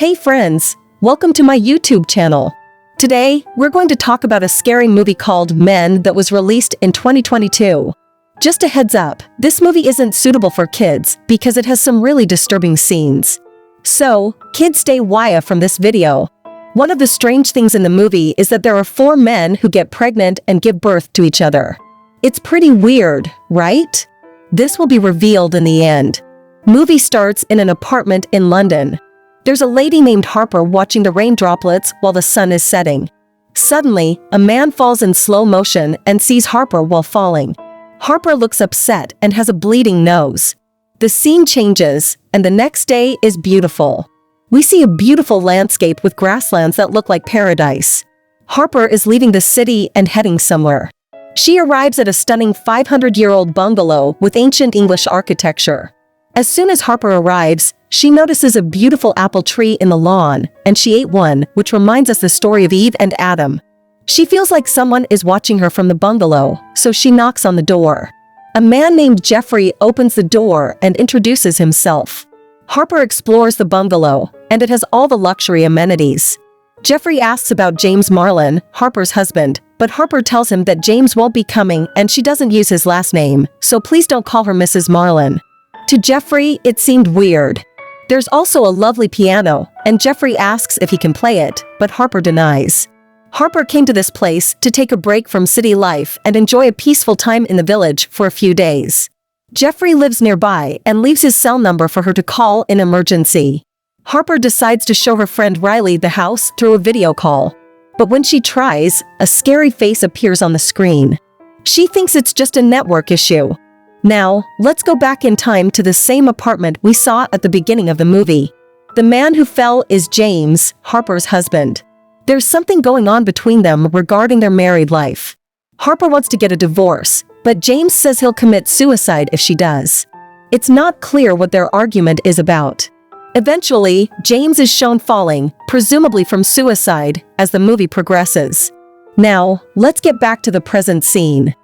Hey friends, welcome to my YouTube channel. Today, we're going to talk about a scary movie called Men that was released in 2022. Just a heads up, this movie isn't suitable for kids because it has some really disturbing scenes. So, kids stay away from this video. One of the strange things in the movie is that there are 4 men who get pregnant and give birth to each other. It's pretty weird, right? This will be revealed in the end. Movie starts in an apartment in London. There's a lady named Harper watching the rain droplets while the sun is setting. Suddenly, a man falls in slow motion and sees Harper while falling. Harper looks upset and has a bleeding nose. The scene changes, and the next day is beautiful. We see a beautiful landscape with grasslands that look like paradise. Harper is leaving the city and heading somewhere. She arrives at a stunning 500-year-old bungalow with ancient English architecture. As soon as Harper arrives, she notices a beautiful apple tree in the lawn, and she ate one, which reminds us the story of Eve and Adam. She feels like someone is watching her from the bungalow, so she knocks on the door. A man named Jeffrey opens the door and introduces himself. Harper explores the bungalow, and it has all the luxury amenities. Jeffrey asks about James Marlin, Harper's husband, but Harper tells him that James won't be coming and she doesn't use his last name, so please don't call her Mrs. Marlin. To Jeffrey, it seemed weird. There's also a lovely piano, and Jeffrey asks if he can play it, but Harper denies. Harper came to this place to take a break from city life and enjoy a peaceful time in the village for a few days. Jeffrey lives nearby and leaves his cell number for her to call in emergency. Harper decides to show her friend Riley the house through a video call. But when she tries, a scary face appears on the screen. She thinks it's just a network issue. Now, let's go back in time to the same apartment we saw at the beginning of the movie. The man who fell is James, Harper's husband. There's something going on between them regarding their married life. Harper wants to get a divorce, but James says he'll commit suicide if she does. It's not clear what their argument is about. Eventually, James is shown falling, presumably from suicide, as the movie progresses. Now, let's get back to the present scene.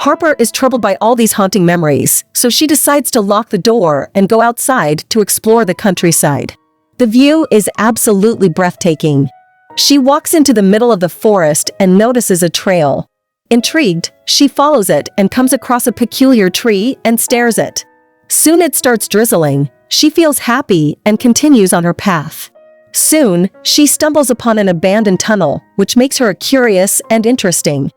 Harper is troubled by all these haunting memories, so she decides to lock the door and go outside to explore the countryside. The view is absolutely breathtaking. She walks into the middle of the forest and notices a trail. Intrigued, she follows it and comes across a peculiar tree and stares at it. Soon it starts drizzling. She feels happy and continues on her path. Soon, she stumbles upon an abandoned tunnel, which makes her curious and interesting.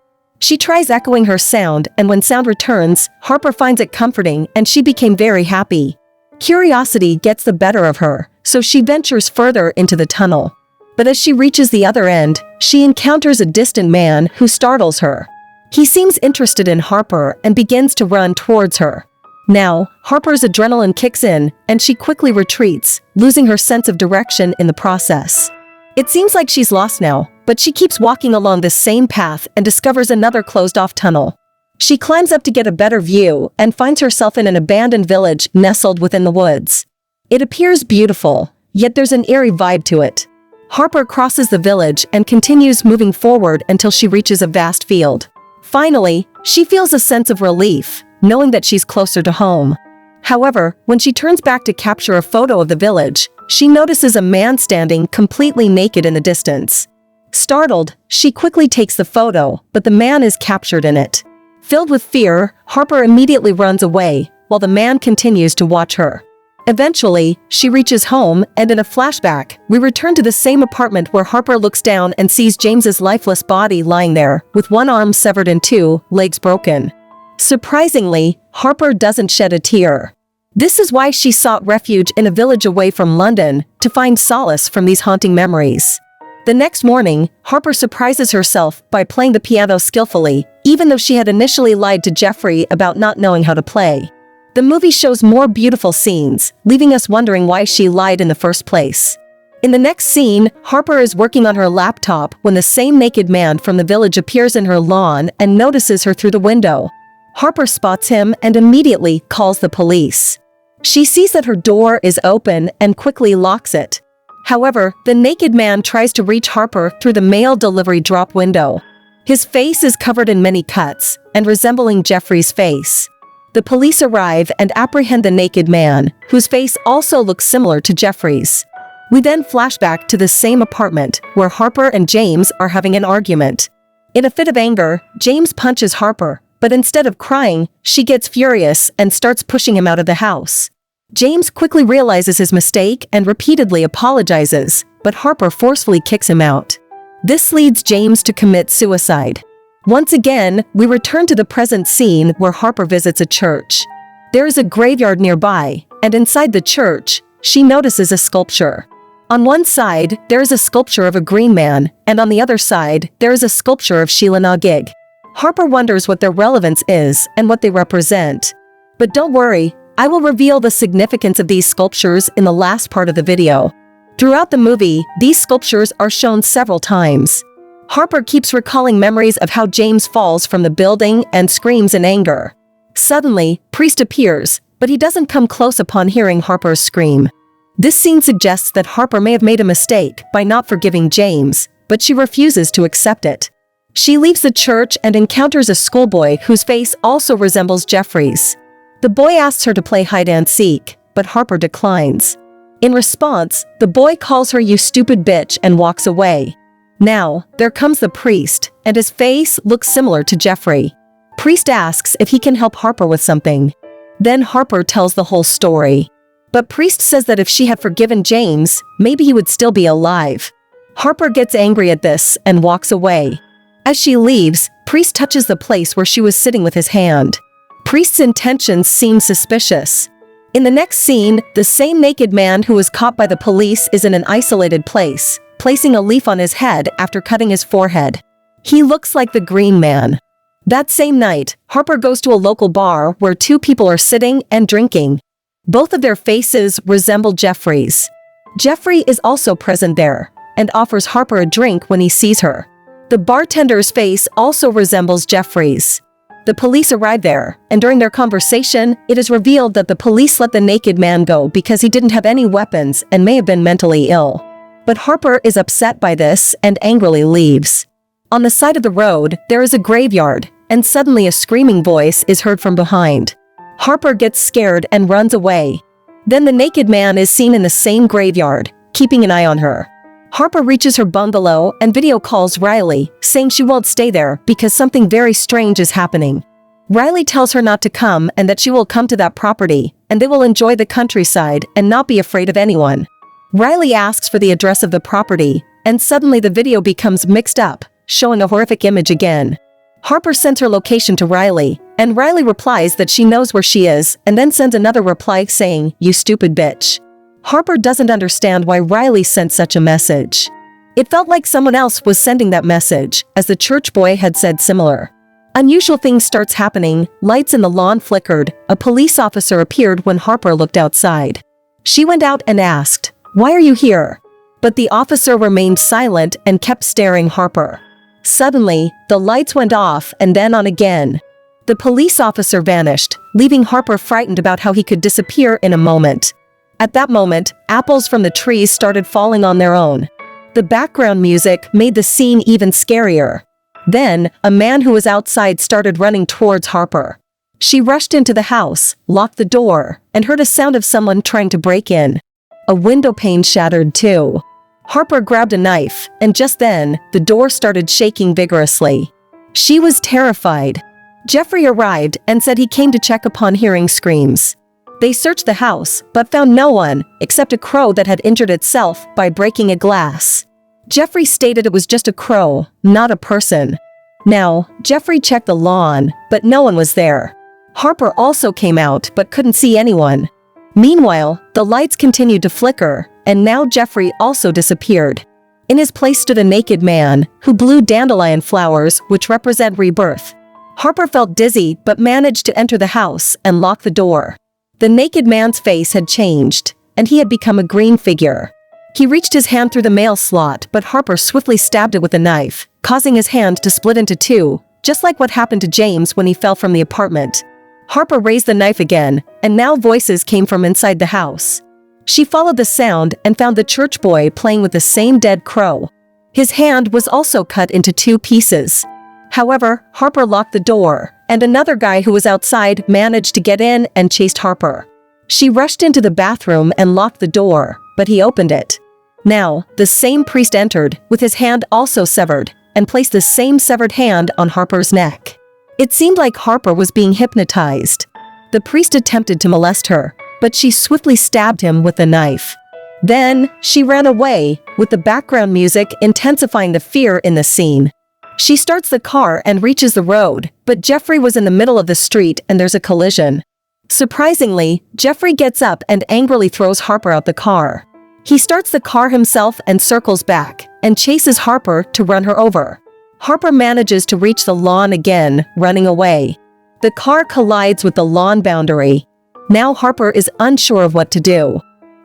She tries echoing her sound, and when sound returns, Harper finds it comforting and she became very happy. Curiosity gets the better of her, so she ventures further into the tunnel. But as she reaches the other end, she encounters a distant man who startles her. He seems interested in Harper and begins to run towards her. Now, Harper's adrenaline kicks in, and she quickly retreats, losing her sense of direction in the process. It seems like she's lost now, but she keeps walking along the same path and discovers another closed-off tunnel. She climbs up to get a better view and finds herself in an abandoned village nestled within the woods. It appears beautiful, yet there's an eerie vibe to it. Harper crosses the village and continues moving forward until she reaches a vast field. Finally, she feels a sense of relief, knowing that she's closer to home. However, when she turns back to capture a photo of the village, she notices a man standing completely naked in the distance. Startled, she quickly takes the photo, but the man is captured in it. Filled with fear, Harper immediately runs away, while the man continues to watch her. Eventually, she reaches home, and in a flashback, we return to the same apartment where Harper looks down and sees James's lifeless body lying there, with one arm severed and 2 legs broken. Surprisingly, Harper doesn't shed a tear. This is why she sought refuge in a village away from London, to find solace from these haunting memories. The next morning, Harper surprises herself by playing the piano skillfully, even though she had initially lied to Jeffrey about not knowing how to play. The movie shows more beautiful scenes, leaving us wondering why she lied in the first place. In the next scene, Harper is working on her laptop when the same naked man from the village appears in her lawn and notices her through the window. Harper spots him and immediately calls the police. She sees that her door is open and quickly locks it. However, the naked man tries to reach Harper through the mail delivery drop window. His face is covered in many cuts, and resembling Jeffrey's face. The police arrive and apprehend the naked man, whose face also looks similar to Jeffrey's. We then flash back to the same apartment, where Harper and James are having an argument. In a fit of anger, James punches Harper, but instead of crying, she gets furious and starts pushing him out of the house. James quickly realizes his mistake and repeatedly apologizes, but Harper forcefully kicks him out. This leads James to commit suicide. Once again, we return to the present scene where Harper visits a church. There is a graveyard nearby, and inside the church, she notices a sculpture. On one side, there is a sculpture of a green man, and on the other side, there is a sculpture of Sheila Na Gig. Harper wonders what their relevance is and what they represent. But don't worry, I will reveal the significance of these sculptures in the last part of the video. Throughout the movie, these sculptures are shown several times. Harper keeps recalling memories of how James falls from the building and screams in anger. Suddenly, Priest appears, but he doesn't come close upon hearing Harper's scream. This scene suggests that Harper may have made a mistake by not forgiving James, but she refuses to accept it. She leaves the church and encounters a schoolboy whose face also resembles Jeffrey's. The boy asks her to play hide-and-seek, but Harper declines. In response, the boy calls her "you stupid bitch" and walks away. Now, there comes the priest, and his face looks similar to Jeffrey. Priest asks if he can help Harper with something. Then Harper tells the whole story. But Priest says that if she had forgiven James, maybe he would still be alive. Harper gets angry at this and walks away. As she leaves, Priest touches the place where she was sitting with his hand. Priest's intentions seem suspicious. In the next scene, the same naked man who was caught by the police is in an isolated place, placing a leaf on his head after cutting his forehead. He looks like the Green Man. That same night, Harper goes to a local bar where two people are sitting and drinking. Both of their faces resemble Jeffrey's. Jeffrey is also present there, and offers Harper a drink when he sees her. The bartender's face also resembles Jeffrey's. The police arrive there, and during their conversation, it is revealed that the police let the naked man go because he didn't have any weapons and may have been mentally ill. But Harper is upset by this and angrily leaves. On the side of the road, there is a graveyard, and suddenly a screaming voice is heard from behind. Harper gets scared and runs away. Then the naked man is seen in the same graveyard, keeping an eye on her. Harper reaches her bungalow and video calls Riley, saying she won't stay there because something very strange is happening. Riley tells her not to come and that she will come to that property, and they will enjoy the countryside and not be afraid of anyone. Riley asks for the address of the property, and suddenly the video becomes mixed up, showing a horrific image again. Harper sends her location to Riley, and Riley replies that she knows where she is, and then sends another reply saying, "You stupid bitch." Harper doesn't understand why Riley sent such a message. It felt like someone else was sending that message, as the church boy had said similar. Unusual things starts happening, lights in the lawn flickered, a police officer appeared when Harper looked outside. She went out and asked, "Why are you here?" But the officer remained silent and kept staring Harper. Suddenly, the lights went off and then on again. The police officer vanished, leaving Harper frightened about how he could disappear in a moment. At that moment, apples from the trees started falling on their own. The background music made the scene even scarier. Then, a man who was outside started running towards Harper. She rushed into the house, locked the door, and heard a sound of someone trying to break in. A window pane shattered too. Harper grabbed a knife, and just then, the door started shaking vigorously. She was terrified. Jeffrey arrived and said he came to check upon hearing screams. They searched the house, but found no one, except a crow that had injured itself by breaking a glass. Jeffrey stated it was just a crow, not a person. Now, Jeffrey checked the lawn, but no one was there. Harper also came out but couldn't see anyone. Meanwhile, the lights continued to flicker, and now Jeffrey also disappeared. In his place stood a naked man, who blew dandelion flowers which represent rebirth. Harper felt dizzy but managed to enter the house and lock the door. The naked man's face had changed, and he had become a green figure. He reached his hand through the mail slot, but Harper swiftly stabbed it with a knife, causing his hand to split into two, just like what happened to James when he fell from the apartment. Harper raised the knife again, and now voices came from inside the house. She followed the sound and found the church boy playing with the same dead crow. His hand was also cut into two pieces. However, Harper locked the door, and another guy who was outside managed to get in and chased Harper. She rushed into the bathroom and locked the door, but he opened it. Now, the same priest entered, with his hand also severed, and placed the same severed hand on Harper's neck. It seemed like Harper was being hypnotized. The priest attempted to molest her, but she swiftly stabbed him with the knife. Then, she ran away, with the background music intensifying the fear in the scene. She starts the car and reaches the road, but Jeffrey was in the middle of the street and there's a collision. Surprisingly, Jeffrey gets up and angrily throws Harper out the car. He starts the car himself and circles back, and chases Harper to run her over. Harper manages to reach the lawn again, running away. The car collides with the lawn boundary. Now Harper is unsure of what to do.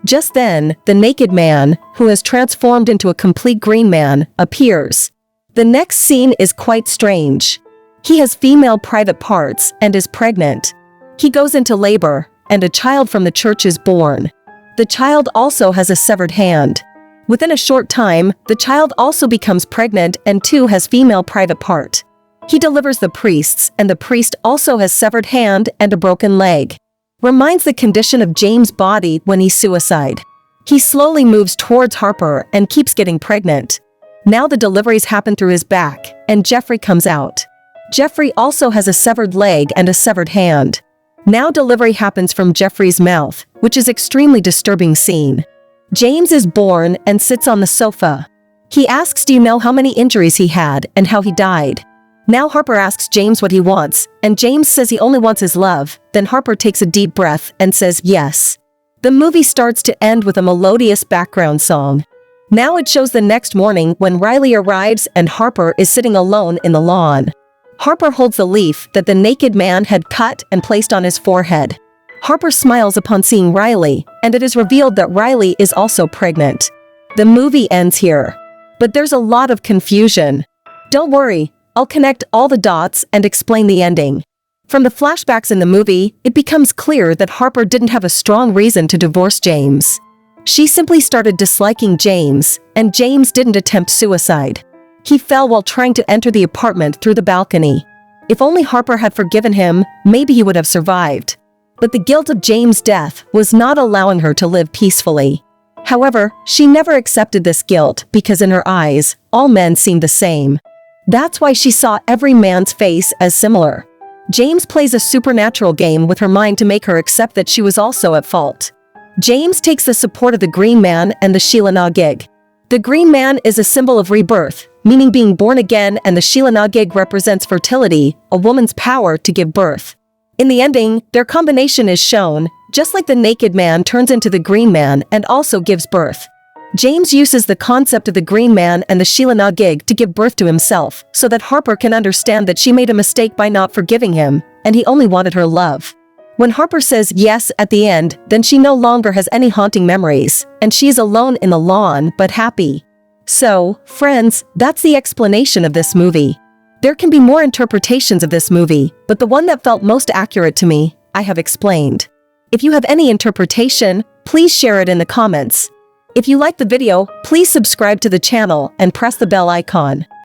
Just then, the naked man, who has transformed into a complete green man, appears. The next scene is quite strange. He has female private parts and is pregnant. He goes into labor, and a child from the church is born. The child also has a severed hand. Within a short time, the child also becomes pregnant and too has female private part. He delivers the priests, and the priest also has severed hand and a broken leg. Reminds the condition of James' body when he suicide. He slowly moves towards Harper and keeps getting pregnant. Now the deliveries happen through his back, and Jeffrey comes out. Jeffrey also has a severed leg and a severed hand. Now delivery happens from Jeffrey's mouth, which is extremely disturbing scene. James is born and sits on the sofa. He asks, do you know how many injuries he had and how he died? Now Harper asks James what he wants, and James says he only wants his love. Then Harper takes a deep breath and says yes. The movie starts to end with a melodious background song. Now it shows the next morning when Riley arrives and Harper is sitting alone in the lawn. Harper holds the leaf that the naked man had cut and placed on his forehead. Harper smiles upon seeing Riley, and it is revealed that Riley is also pregnant. The movie ends here. But there's a lot of confusion. Don't worry, I'll connect all the dots and explain the ending. From the flashbacks in the movie, it becomes clear that Harper didn't have a strong reason to divorce James. She simply started disliking James, and James didn't attempt suicide. He fell while trying to enter the apartment through the balcony. If only Harper had forgiven him, maybe he would have survived. But the guilt of James' death was not allowing her to live peacefully. However, she never accepted this guilt because in her eyes, all men seemed the same. That's why she saw every man's face as similar. James plays a supernatural game with her mind to make her accept that she was also at fault. James takes the support of the Green Man and the Sheela-na-gig. The Green Man is a symbol of rebirth, meaning being born again, and the Sheela-na-gig represents fertility, a woman's power to give birth. In the ending, their combination is shown, just like the naked man turns into the Green Man and also gives birth. James uses the concept of the Green Man and the Sheela-na-gig to give birth to himself, so that Harper can understand that she made a mistake by not forgiving him, and he only wanted her love. When Harper says yes at the end, then she no longer has any haunting memories, and she is alone in the lawn but happy. So, friends, that's the explanation of this movie. There can be more interpretations of this movie, but the one that felt most accurate to me, I have explained. If you have any interpretation, please share it in the comments. If you liked the video, please subscribe to the channel and press the bell icon.